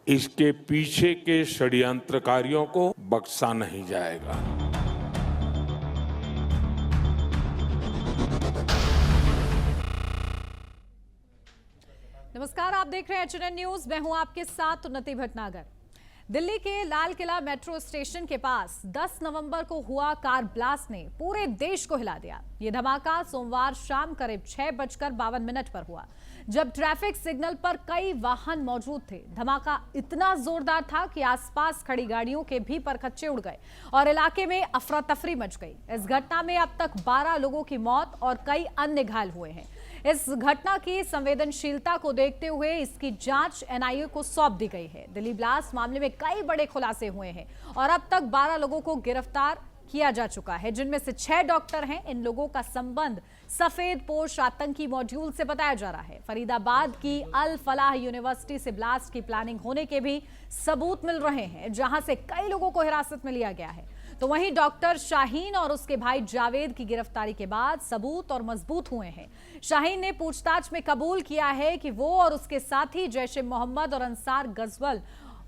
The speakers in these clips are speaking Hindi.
इसके पीछे के षड्यंत्रकारियों को बख्शा नहीं जाएगा। नमस्कार, आप देख रहे हैं एचएनएन न्यूज। मैं हूं आपके साथ उन्नति भटनागर। दिल्ली के लाल किला मेट्रो स्टेशन के पास 10 नवंबर को हुआ कार ब्लास्ट ने पूरे देश को हिला दिया। ये धमाका सोमवार शाम करीब 6:52 पर हुआ, जब ट्रैफिक सिग्नल पर कई वाहन मौजूद थे। धमाका इतना जोरदार था कि आसपास खड़ी गाड़ियों के भी परखच्चे उड़ गए और इलाके में अफरा तफरी मच गई। इस घटना में अब तक 12 लोगों की मौत और कई अन्य घायल हुए हैं। इस घटना की संवेदनशीलता को देखते हुए इसकी जांच एनआईए को सौंप दी गई है। दिल्ली ब्लास्ट मामले में कई बड़े खुलासे हुए हैं और अब तक 12 लोगों को गिरफ्तार किया जा चुका है, जिनमें से 6 डॉक्टर हैं। इन लोगों का संबंध सफेद पोश आतंकी मॉड्यूल से बताया जा रहा है। फरीदाबाद की अल फलाह यूनिवर्सिटी से ब्लास्ट की प्लानिंग होने के भी सबूत मिल रहे हैं, जहां से कई लोगों को हिरासत में लिया गया है। तो वहीं डॉक्टर शाहीन और उसके भाई जावेद की गिरफ्तारी के बाद सबूत और मजबूत हुए हैं। शाहीन ने पूछताछ में कबूल किया है कि वो और उसके साथी जैश ए मोहम्मद और अंसार गजवल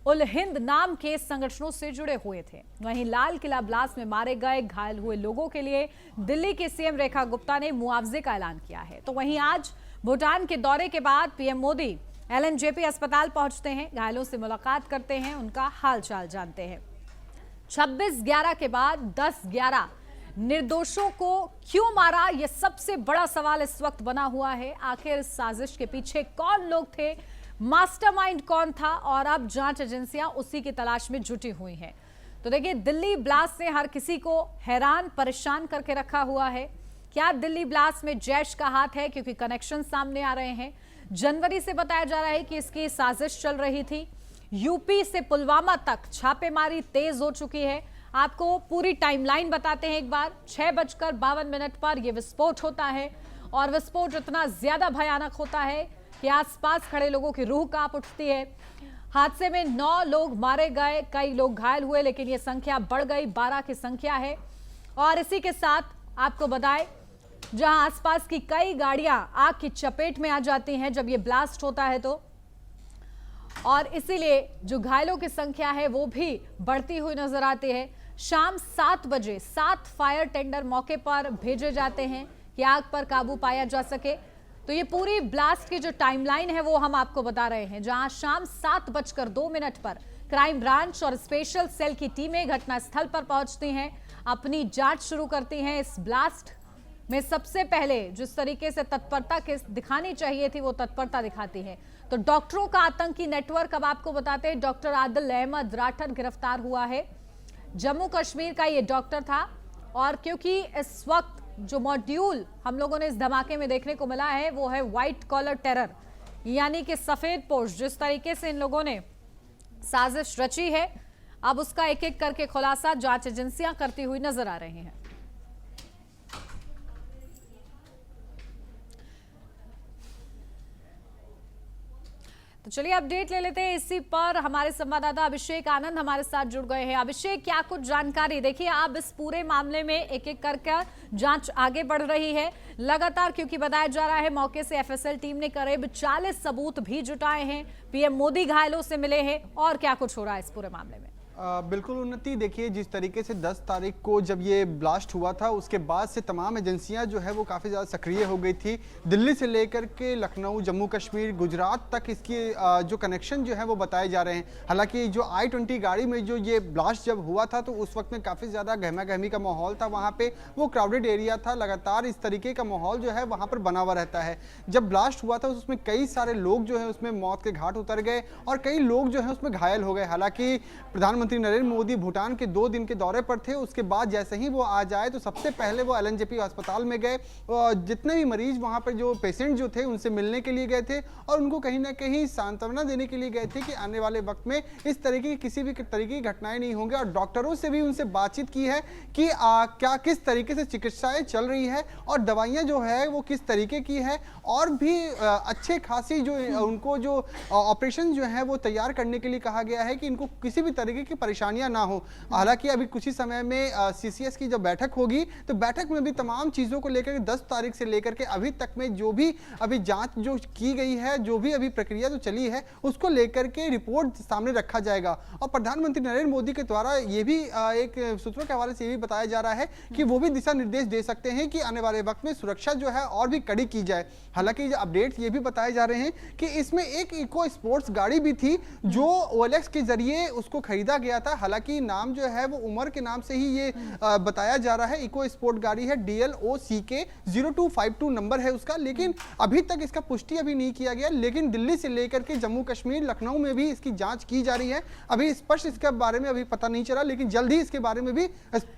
उल हिंद नाम के संगठनों से जुड़े हुए थे। वहीं लाल किला ब्लास्ट में मारे गए घायल हुए लोगों के लिए दिल्ली की सीएम रेखा गुप्ता ने मुआवजे का ऐलान किया है। तो वहीं आज भूटान के दौरे के बाद पीएम मोदी एलएनजेपी अस्पताल पहुंचते हैं, घायलों से मुलाकात करते हैं, उनका हालचाल जानते हैं। 26/11 के बाद 10/11 निर्दोषों को क्यों मारा, यह सबसे बड़ा सवाल इस वक्त बना हुआ है। आखिर इस साजिश के पीछे कौन लोग थे, मास्टरमाइंड कौन था, और अब जांच एजेंसियां उसी की तलाश में जुटी हुई हैं। तो देखिए, दिल्ली ब्लास्ट ने हर किसी को हैरान परेशान करके रखा हुआ है। क्या दिल्ली ब्लास्ट में जैश का हाथ है, क्योंकि कनेक्शन सामने आ रहे हैं। जनवरी से बताया जा रहा है कि इसकी साजिश चल रही थी। यूपी से पुलवामा तक छापेमारी तेज हो चुकी है। आपको पूरी टाइमलाइन बताते हैं एक बार। 6:52 पर यह विस्फोट होता है और विस्फोट इतना ज्यादा भयानक होता है कि आसपास खड़े लोगों की रूह कांप उठती है। हादसे में 9 लोग मारे गए, कई लोग घायल हुए, लेकिन यह संख्या बढ़ गई, 12 की संख्या है। और इसी के साथ आपको बताएं, जहां आसपास की कई गाड़ियां आग की चपेट में आ जाती हैं जब यह ब्लास्ट होता है, तो और इसीलिए जो घायलों की संख्या है वो भी बढ़ती हुई नजर आती है। शाम 7 बजे 7 फायर टेंडर मौके पर भेजे जाते हैं कि आग पर काबू पाया जा सके। तो ये पूरी ब्लास्ट की जो टाइमलाइन है वो हम आपको बता रहे हैं, जहां शाम 7:02 पर क्राइम ब्रांच और स्पेशल सेल की टीमें घटनास्थल पर पहुंचती हैं, अपनी जांच शुरू करती हैं। इस ब्लास्ट में सबसे पहले जिस तरीके से तत्परता दिखानी चाहिए थी वो तत्परता दिखाती है। तो डॉक्टरों का आतंकी नेटवर्क अब आपको बताते हैं। डॉक्टर आदिल अहमद राठर गिरफ्तार हुआ है। जम्मू कश्मीर का ये डॉक्टर था, और क्योंकि इस वक्त जो मॉड्यूल हम लोगों ने इस धमाके में देखने को मिला है वो है व्हाइट कॉलर टेरर, यानी कि सफेद पोश। जिस तरीके से इन लोगों ने साजिश रची है, अब उसका एक एक करके खुलासा जांच एजेंसियां करती हुई नजर आ रही हैं। तो चलिए अपडेट ले लेते हैं इसी पर। हमारे संवाददाता अभिषेक आनंद हमारे साथ जुड़ गए हैं। अभिषेक, क्या कुछ जानकारी? देखिए, अब इस पूरे मामले में एक एक करके जांच आगे बढ़ रही है लगातार, क्योंकि बताया जा रहा है मौके से एफएसएल टीम ने करीब 40 सबूत भी जुटाए हैं। पीएम मोदी घायलों से मिले हैं, और क्या कुछ हो रहा है इस पूरे मामले में? बिल्कुल उन्नति, देखिए जिस तरीके से 10 तारीख को जब ये ब्लास्ट हुआ था उसके बाद से तमाम एजेंसियां जो है वो काफ़ी ज़्यादा सक्रिय हो गई थी। दिल्ली से लेकर के लखनऊ, जम्मू कश्मीर, गुजरात तक इसके जो कनेक्शन जो है वो बताए जा रहे हैं। हालांकि जो I-20 गाड़ी में जो ये ब्लास्ट जब हुआ था तो उस वक्त में काफ़ी ज़्यादा गहमा गहमी का माहौल था वहाँ पर। वो क्राउडेड एरिया था, लगातार इस तरीके का माहौल जो है वहाँ पर बना हुआ रहता है। जब ब्लास्ट हुआ था उसमें कई सारे लोग जो है उसमें मौत के घाट उतर गए और कई लोग जो है उसमें घायल हो गए। हालांकि प्रधानमंत्री नरेंद्र मोदी भूटान के 2 दिन के दौरे पर थे। उसके बाद जैसे ही वो आ जाए तो सबसे पहले वो एलएनजेपी अस्पताल में गए। जितने भी मरीज वहां पर जो पेशेंट जो थे उनसे मिलने के लिए गए थे और उनको कहीं ना कहीं सांत्वना देने के लिए गए थे कि आने वाले वक्त में इस तरीके की किसी भी तरीके की घटनाएं नहीं होंगी। और डॉक्टरों से भी उनसे बातचीत की है कि क्या किस तरीके से चिकित्साएं चल रही है और दवाइयां जो है वो किस तरीके की है, और भी अच्छे खासी जो उनको जो ऑपरेशन जो है वो तैयार करने के लिए कहा गया है कि इनको किसी भी तरीके की कि परेशानियां ना हो। हालांकि अभी कुछ ही समय में सीसीएस की जब बैठक होगी तो बैठक में भी तमाम चीजों को लेकर 10 तारीख से लेकर के अभी तक में जो भी अभी जांच जो की गई है, जो भी अभी प्रक्रिया जो चली है, उसको लेकर के रिपोर्ट सामने रखा जाएगा। और प्रधानमंत्री नरेंद्र मोदी के द्वारा ये भी एक सूत्रों के हवाले से ये भी बताया जा रहा है कि वो भी दिशा निर्देश दे सकते हैं कि आने वाले वक्त में सुरक्षा जो है और भी कड़ी की जाए। हालांकि अपडेट्स ये भी बताए जा रहे हैं कि इसमें एक इको स्पोर्ट्स गाड़ी भी थी जो OLX के जरिए उसको खरीदा गया था। हालांकि नाम जो है वो उमर के नाम से ही ये बताया जा रहा है। इको स्पोर्ट गाड़ी है, DLOCK 0252 नंबर है उसका, लेकिन अभी तक इसका पुष्टि अभी नहीं किया गया। लेकिन दिल्ली से लेकर के जम्मू कश्मीर, लखनऊ में भी इसकी जांच की जा रही है। अभी स्पष्ट इसके बारे में अभी पता नहीं चला, लेकिन जल्द ही इसके बारे में भी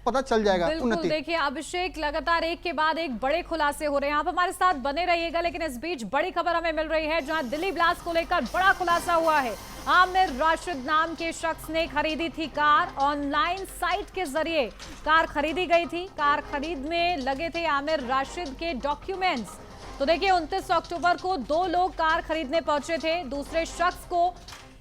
पता चल जाएगा। बिल्कुल, देखिए अभिषेक, लगातार एक के बाद एक बड़े खुलासे हो रहे हैं। आप हमारे साथ बने रहिएगा। लेकिन इस बीच बड़ी खबर हमें मिल रही है जहां दिल्ली ब्लास्ट को लेकर बड़ा खुलासा हुआ है। आमिर राशिद नाम के शख्स ने खरीदी थी कार। ऑनलाइन साइट के जरिए कार खरीदी गई थी। कार खरीद में लगे थे आमिर राशिद के डॉक्यूमेंट्स। तो देखिए 29 अक्टूबर को 2 लोग कार खरीदने पहुंचे थे। दूसरे शख्स को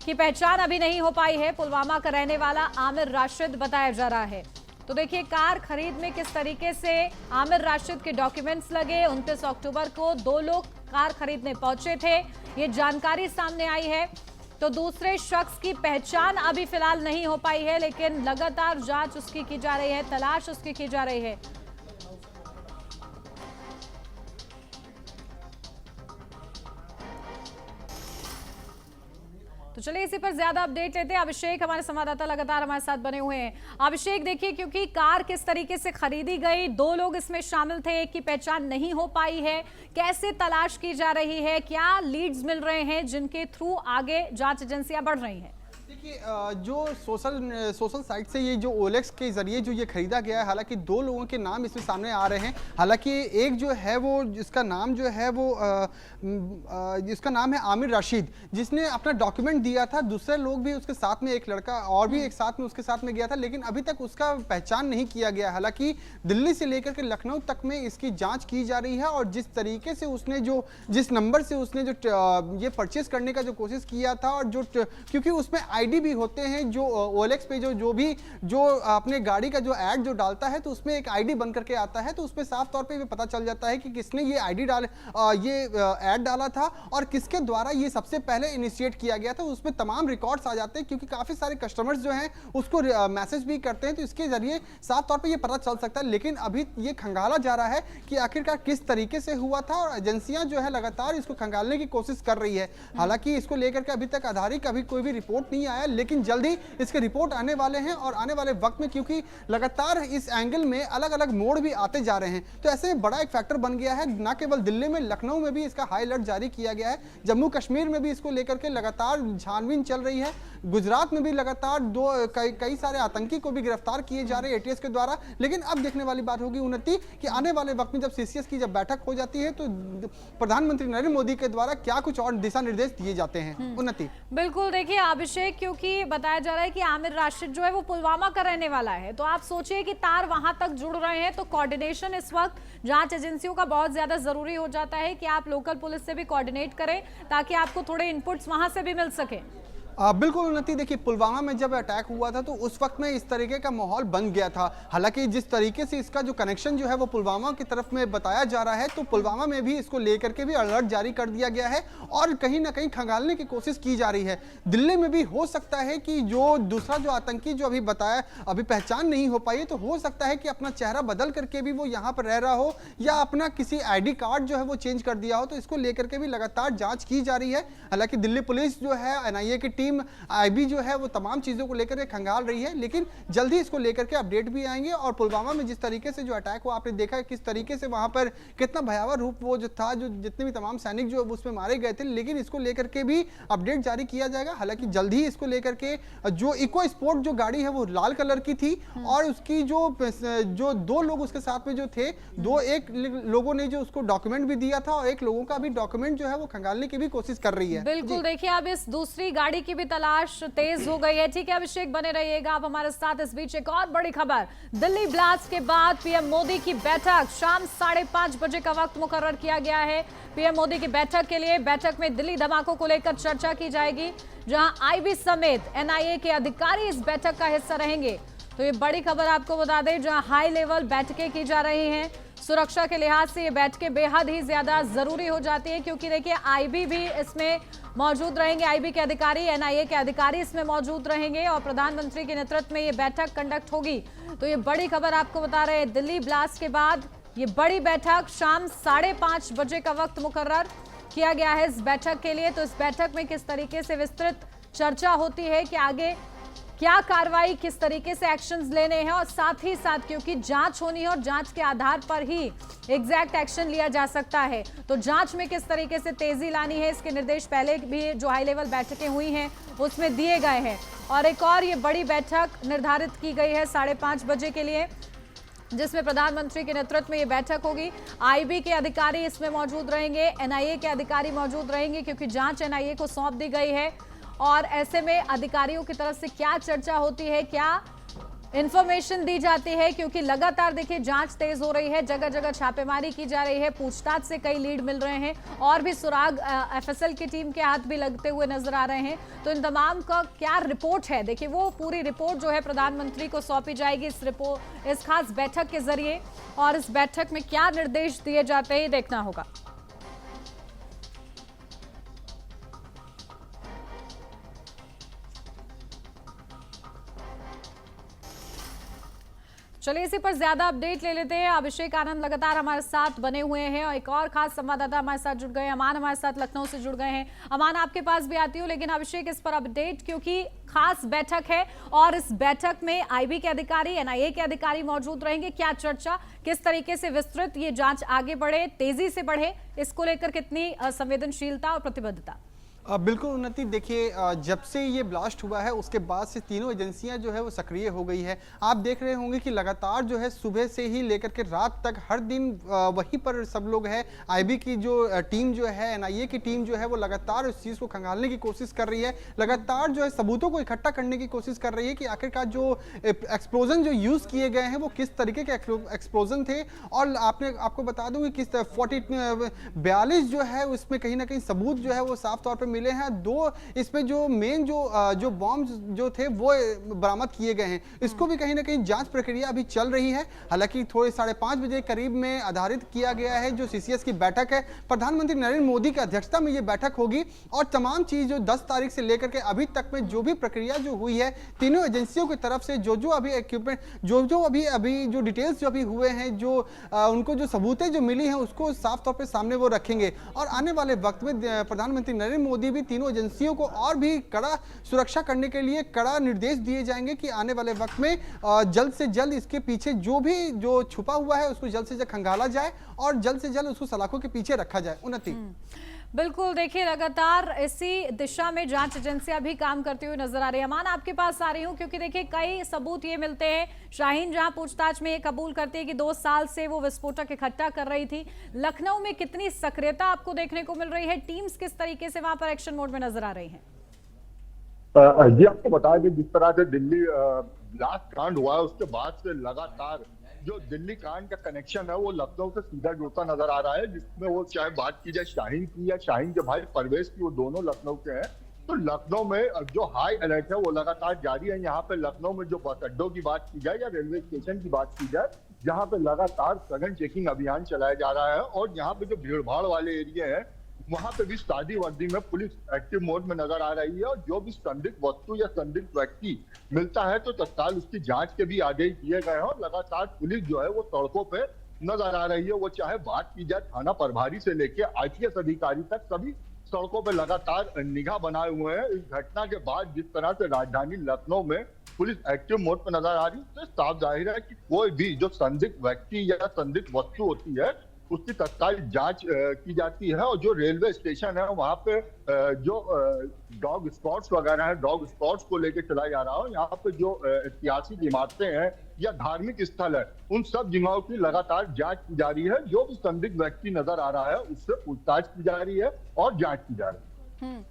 की पहचान अभी नहीं हो पाई है। पुलवामा का रहने वाला आमिर राशिद बताया जा रहा है। तो देखिए कार खरीद में किस तरीके से आमिर राशिद के डॉक्यूमेंट्स लगे। 29 अक्टूबर को 2 लोग कार खरीदने पहुंचे थे, ये जानकारी सामने आई है। तो दूसरे शख्स की पहचान अभी फिलहाल नहीं हो पाई है, लेकिन लगातार जांच उसकी की जा रही है, तलाश उसकी की जा रही है। तो चलिए इसी पर ज्यादा अपडेट लेते हैं। अभिषेक हमारे संवाददाता लगातार हमारे साथ बने हुए हैं। अभिषेक, देखिए क्योंकि कार किस तरीके से खरीदी गई, 2 लोग इसमें शामिल थे, एक की पहचान नहीं हो पाई है, कैसे तलाश की जा रही है, क्या लीड्स मिल रहे हैं जिनके थ्रू आगे जांच एजेंसियां बढ़ रही हैं? देखिए जो सोशल साइट से ये जो OLX के जरिए जो ये खरीदा गया है, हालांकि 2 लोगों के नाम इसमें सामने आ रहे हैं। हालांकि एक जो है वो इसका नाम जो है वो इसका नाम है आमिर राशिद, जिसने अपना डॉक्यूमेंट दिया था। दूसरे लोग भी उसके साथ में, एक लड़का और भी एक साथ में उसके साथ में गया था, लेकिन अभी तक उसका पहचान नहीं किया गया। हालांकि दिल्ली से लेकर के लखनऊ तक में इसकी जाँच की जा रही है। और जिस तरीके से उसने जिस नंबर से उसने जो ये परचेज करने का जो कोशिश किया था, और जो क्योंकि उसमें आईडी भी होते हैं जो OLX पे जो अपने गाड़ी का जो ऐड जो डालता है, तो उसमें एक आईडी बन करके आता है। तो उसमें साफ तौर पे भी पता चल जाता है कि किसने ये आईडी ये ऐड डाला था और किसके द्वारा ये सबसे पहले इनिशिएट किया गया था। उसमें तमाम रिकॉर्ड्स आ जाते हैं, क्योंकि काफी सारे कस्टमर्स जो हैं उसको मैसेज भी करते हैं। तो इसके जरिए साफ तौर पर यह पता चल सकता है। लेकिन अभी ये खंगाला जा रहा है कि आखिरकार किस तरीके से हुआ था, और एजेंसियां जो है लगातार इसको खंगालने की कोशिश कर रही है। हालांकि इसको लेकर के अभी तक आधारित अभी कोई भी रिपोर्ट नहीं आया, लेकिन जल्दी इसके रिपोर्ट आने वाले हैं। और आने वाले वक्त में क्योंकि लगातार इस एंगल में अलग अलग मोड़ भी आते जा रहे हैं, तो ऐसे में बड़ा एक फैक्टर बन गया है। न केवल दिल्ली में, लखनऊ में भी इसका हाई अलर्ट जारी किया गया है। जम्मू कश्मीर में भी इसको लेकर के लगातार छानबीन चल रही है। गुजरात में भी लगातार कई सारे आतंकी को भी गिरफ्तार किए जा रहे हैं ATS के द्वारा। लेकिन अब देखने वाली बात होगी उन्नति कि आने वाले वक्त में जब CCS की जब बैठक हो जाती है, तो प्रधानमंत्री नरेंद्र मोदी के द्वारा क्या कुछ और दिशा निर्देश दिए जाते हैं। उन्नति, बिल्कुल, देखिए अभिषेक, क्योंकि बताया जा रहा है कि आमिर राशिद जो है वो पुलवामा का रहने वाला है, तो आप सोचिए कि तार वहां तक जुड़ रहे हैं। तो कोऑर्डिनेशन इस वक्त जांच एजेंसियों का बहुत ज्यादा जरूरी हो जाता है कि आप लोकल पुलिस से भी कोऑर्डिनेट करें, ताकि आपको थोड़े इनपुट्स वहां से भी मिल सके। बिल्कुल उन्नति, देखिए पुलवामा में जब अटैक हुआ था तो उस वक्त में इस तरीके का माहौल बन गया था। हालांकि जिस तरीके से इसका जो कनेक्शन जो है वो पुलवामा की तरफ में बताया जा रहा है, तो पुलवामा में भी इसको लेकर के भी अलर्ट जारी कर दिया गया है और कहीं ना कहीं खंगालने की कोशिश की जा रही है। दिल्ली में भी हो सकता है कि जो दूसरा जो आतंकी जो अभी बताया, अभी पहचान नहीं हो पाई है, तो हो सकता है कि अपना चेहरा बदल करके भी वो यहाँ पर रह रहा हो, या अपना किसी ID कार्ड जो है वो चेंज कर दिया हो। तो इसको लेकर के भी लगातार जाँच की जा रही है। हालांकि दिल्ली पुलिस जो है, NIA की IB जो है वो तमाम चीजों को लेकर खंगाल रही है, लेकिन जल्दी इसको लेकर के अपडेट भी आएंगे। और पुलवामा में जिस तरीके से जो अटैक हुआ, आपने देखा किस तरीके से वहां पर कितना भयावह रूप वो जो था, जो जितने भी तमाम सैनिक जो उसमें मारे गए थे, लेकिन इसको लेकर के भी अपडेट जारी किया जाएगा। हालांकि जल्द ही इसको लेकर के जो इको स्पोर्ट जो गाड़ी है वो लाल कलर की थी, और उसकी जो 2 लोग उसके साथ में जो थे, एक लोगों ने जो उसको डॉक्यूमेंट भी दिया था, और एक लोगों का भी डॉक्यूमेंट जो है वो खंगालने की भी कोशिश कर रही है। बिल्कुल, देखिए अब इस दूसरी गाड़ी की भी तलाश तेज हो गई है। ठीक है अभिषेक, बने रहिएगा आप हमारे साथ। इस बीच एक और बड़ी खबर, दिल्ली ब्लास्ट के बाद PM मोदी की बैठक, शाम 5:30 बजे का वक्त मुकर्रर किया गया है PM मोदी की बैठक के लिए। बैठक में दिल्ली धमाकों को लेकर चर्चा की जाएगी। जहां आईबी समेत एनआईए के अधिकारी इस बैठक का हिस्सा रहेंगे। तो ये बड़ी खबर आपको बता दें, जहां हाई लेवल बैठकें की जा रही हैं। सुरक्षा के लिहाज से ये बैठकें बेहद ही ज्यादा जरूरी हो जाती है, क्योंकि देखिए आईबी भी इसमें मौजूद रहेंगे, आईबी के अधिकारी, एनआईए के अधिकारी इसमें मौजूद रहेंगे और प्रधानमंत्री के नेतृत्व में ये बैठक कंडक्ट होगी। तो ये बड़ी खबर आपको बता रहे हैं, दिल्ली ब्लास्ट के बाद ये बड़ी बैठक शाम 5:30 बजे का वक्त मुकर्रर किया गया है इस बैठक के लिए। तो इस बैठक में किस तरीके से विस्तृत चर्चा होती है कि आगे क्या कार्रवाई, किस तरीके से एक्शंस लेने हैं, और साथ ही साथ क्योंकि जांच होनी है और जांच के आधार पर ही एग्जैक्ट एक्शन लिया जा सकता है, तो जांच में किस तरीके से तेजी लानी है, इसके निर्देश पहले भी जो हाई लेवल बैठकें हुई हैं उसमें दिए गए हैं। और एक और ये बड़ी बैठक निर्धारित की गई है 5:30 बजे के लिए, जिसमें प्रधानमंत्री के नेतृत्व में ये बैठक होगी। आईबी के अधिकारी इसमें मौजूद रहेंगे, एनआईए के अधिकारी मौजूद रहेंगे, क्योंकि जांच एनआईए को सौंप दी गई है। और ऐसे में अधिकारियों की तरफ से क्या चर्चा होती है, क्या इंफॉर्मेशन दी जाती है, क्योंकि लगातार देखिए जांच तेज हो रही है, जगह जगह छापेमारी की जा रही है, पूछताछ से कई लीड मिल रहे हैं और भी सुराग एफएसएल की टीम के हाथ भी लगते हुए नजर आ रहे हैं। तो इन तमाम का क्या रिपोर्ट है, देखिए वो पूरी रिपोर्ट जो है प्रधानमंत्री को सौंपी जाएगी इस खास बैठक के जरिए, और इस बैठक में क्या निर्देश दिए जाते हैं देखना होगा। चलिए इसी पर ज्यादा अपडेट ले लेते हैं। अभिषेक आनंद लगातार हमारे साथ बने हुए हैं और एक और खास संवाददाता हमारे साथ जुड़ गए हैं, अमान हमारे साथ लखनऊ से जुड़ गए हैं। अमान, आपके पास भी आती हूँ, लेकिन अभिषेक इस पर अपडेट, क्योंकि खास बैठक है और इस बैठक में आईबी के अधिकारी, एनआईए के अधिकारी मौजूद रहेंगे। क्या चर्चा, किस तरीके से विस्तृत ये जांच आगे बढ़े, तेजी से बढ़े, इसको लेकर कितनी संवेदनशीलता और प्रतिबद्धता? बिल्कुल उन्नति, देखिए जब से ये ब्लास्ट हुआ है उसके बाद से तीनों एजेंसियां जो है वो सक्रिय हो गई है। आप देख रहे होंगे कि लगातार जो है सुबह से ही लेकर के रात तक हर दिन वहीं पर सब लोग है। आईबी की जो टीम जो है, एनआईए की टीम जो है वो लगातार उस चीज़ को खंगालने की कोशिश कर रही है, लगातार जो है सबूतों को इकट्ठा करने की कोशिश कर रही है कि आखिरकार जो एक्सप्लोजन जो यूज़ किए गए हैं वो किस तरीके के एक्सप्लोजन थे। और आपको बता दूँ कि किस 42 जो है उसमें कहीं ना कहीं सबूत जो है वो साफ तौर पर मिले हैं। 2 इसमें जो मेन जो बॉम्ब जो थे वो बरामद किए गए हैं। इसको भी कहीं ना कहीं जांच प्रक्रिया अभी चल रही है। हालांकि थोड़े 5:30 बजे करीब में आधारित किया गया है जो सीसीएस की बैठक है। प्रधानमंत्री नरेंद्र मोदी की अध्यक्षता में ये बैठक होगी और तमाम चीज जो 10 तारीख से लेकर के अभी तक में जो भी प्रक्रिया जो हुई है, तीनों एजेंसियों की तरफ से जो अभी इक्विपमेंट जो अभी जो डिटेल्स जो अभी हुए हैं, जो उनको जो सबूतें जो मिली हैं उसको साफ तौर पर सामने वो रखेंगे। और आने वाले वक्त में प्रधानमंत्री नरेंद्र मोदी भी तीनों एजेंसियों को और भी कड़ा सुरक्षा करने के लिए कड़ा निर्देश दिए जाएंगे कि आने वाले वक्त में जल्द से जल्द इसके पीछे जो छुपा हुआ है उसको जल्द से जल्द खंगाला जाए और जल्द से जल्द उसको सलाखों के पीछे रखा जाए। उन्नति, बिल्कुल, देखिए लगातार इसी दिशा में जांच एजेंसियां भी काम करती हुई नजर आ रही है। अमान, आपके पास आ रही हूं, क्योंकि देखिए कई सबूत ये मिलते हैं। शाहीन जहां पूछताछ में ये कबूल करती है कि 2 साल से वो विस्फोटक इकट्ठा कर रही थी। लखनऊ में कितनी सक्रियता आपको देखने को मिल रही है, टीम्स किस तरीके से वहां पर एक्शन मोड में नजर आ रही है? जी, आपको बता दें, जिस तरह से दिल्ली ब्लास्ट कांड हुआ है उसके बाद से लगातार जो दिल्ली कांड का कनेक्शन है वो लखनऊ से सीधा जुड़ता नजर आ रहा है, जिसमें वो चाहे बात की जाए शाहीन की या शाहीन के भाई परवेज की, वो दोनों लखनऊ के हैं। तो लखनऊ में जो हाई अलर्ट है वो लगातार जारी है। यहाँ पे लखनऊ में जो बस अड्डों की बात की जाए या रेलवे स्टेशन की बात की जाए, जहाँ पे लगातार सघन चेकिंग अभियान चलाया जा रहा है। और यहाँ पे जो भीड़ भाड़ वाले एरिया है वहां पे भी सादी वर्दी में पुलिस एक्टिव मोड में नजर आ रही है। और जो भी संदिग्ध वस्तु या संदिग्ध व्यक्ति मिलता है तो तत्काल उसकी जांच के भी आदेश दिए गए हैं। और लगातार पुलिस जो है वो सड़कों पे नजर आ रही है। वो चाहे बात की जाए थाना प्रभारी से लेके आईपीएस अधिकारी तक, सभी सड़कों पे लगातार निगाह बनाए हुए हैं। इस घटना के बाद जिस तरह से राजधानी लखनऊ में पुलिस एक्टिव मोड पर नजर आ रही है, तो साफ जाहिर है कि कोई भी जो संदिग्ध व्यक्ति या संदिग्ध वस्तु होती है उसकी तत्काल जांच की जाती है। और जो रेलवे स्टेशन है वहाँ पे जो डॉग स्पॉट्स वगैरह है, डॉग स्पॉट्स को लेकर चलाया जा रहा है। यहाँ पे जो ऐतिहासिक इमारतें हैं या धार्मिक स्थल है, उन सब जगहों की लगातार जांच की जा रही है। जो भी संदिग्ध व्यक्ति नजर आ रहा है उससे पूछताछ की जा रही है और जांच की जा रही है।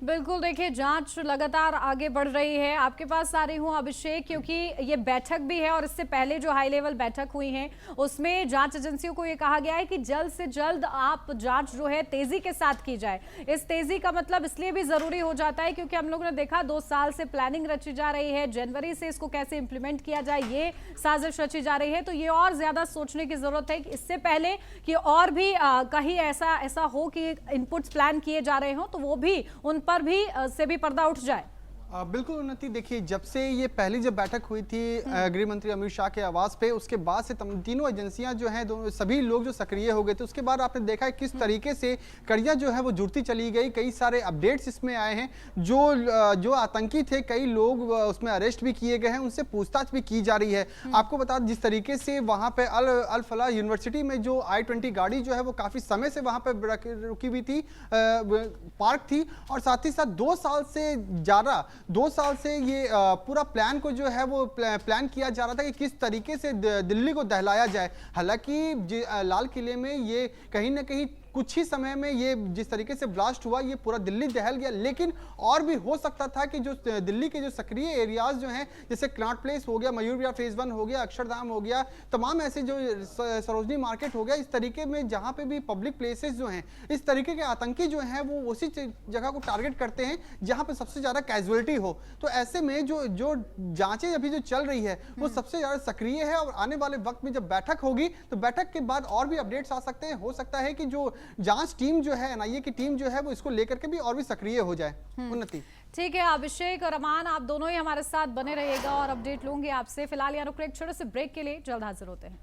बिल्कुल, देखिए जांच लगातार आगे बढ़ रही है। आपके पास आ रही हूँ अभिषेक, क्योंकि ये बैठक भी है और इससे पहले जो हाई लेवल बैठक हुई है उसमें जांच एजेंसियों को ये कहा गया है कि जल्द से जल्द आप जांच जो है तेजी के साथ की जाए। इस तेजी का मतलब इसलिए भी जरूरी हो जाता है क्योंकि हम लोगों ने देखा 2 साल से प्लानिंग रची जा रही है, जनवरी से इसको कैसे इंप्लीमेंट किया जाए ये साजिश रची जा रही है, तो ये और ज्यादा सोचने की जरूरत है कि इससे पहले कि और भी कहीं ऐसा हो कि इनपुट्स प्लान किए जा रहे हो तो वो भी उन पर भी से भी पर्दा उठ जाए। बिल्कुल उन्नति, देखिए जब से ये पहली जब बैठक हुई थी गृह मंत्री अमित शाह के आवास पे, उसके बाद से तीनों एजेंसियां जो हैं, सभी लोग जो सक्रिय हो गए थे, उसके बाद आपने देखा है किस तरीके से कड़ियां जो है वो जुड़ती चली गई। कई सारे अपडेट्स इसमें आए हैं। जो आतंकी थे कई लोग उसमें अरेस्ट भी किए गए हैं, उनसे पूछताछ भी की जा रही है। आपको बता जिस तरीके से वहाँ पे अल फलाह यूनिवर्सिटी में जो I-20 गाड़ी जो है वो काफी समय से वहाँ पे रुकी हुई थी, पार्क थी, और साथ ही साथ 2 साल से ज्यादा 2 साल से ये पूरा प्लान को जो है वो प्लान किया जा रहा था कि किस तरीके से दिल्ली को दहलाया जाए। हालांकि लाल किले में ये कहीं ना कहीं कुछ ही समय में ये जिस तरीके से ब्लास्ट हुआ ये पूरा दिल्ली दहल गया, लेकिन और भी हो सकता था कि जो दिल्ली के जो सक्रिय एरियाज जो हैं, जैसे क्लाट प्लेस हो गया, मयूर विहार फेज 1 हो गया, अक्षरधाम हो गया, तमाम ऐसे जो सरोजनी मार्केट हो गया, इस तरीके में जहां पे भी पब्लिक प्लेसेस जो हैं, इस तरीके के आतंकी जो हैं वो उसी जगह को टारगेट करते हैं जहां पे सबसे ज्यादा कैजुअलिटी हो। तो ऐसे में जो जांचें अभी जो चल रही है वो सबसे ज्यादा सक्रिय है, और आने वाले वक्त में जब बैठक होगी तो बैठक के बाद और भी अपडेट्स आ सकते हैं। हो सकता है कि जो जांच टीम जो है, NIA की टीम जो है वो इसको लेकर के भी और भी सक्रिय हो जाए। उन्नति, ठीक है, अभिषेक और अमान आप दोनों ही हमारे साथ बने रहिएगा और अपडेट लूंगी आपसे। फिलहाल यहाँ रुक रहे एक छोटे से ब्रेक के लिए, जल्द हाजिर होते हैं।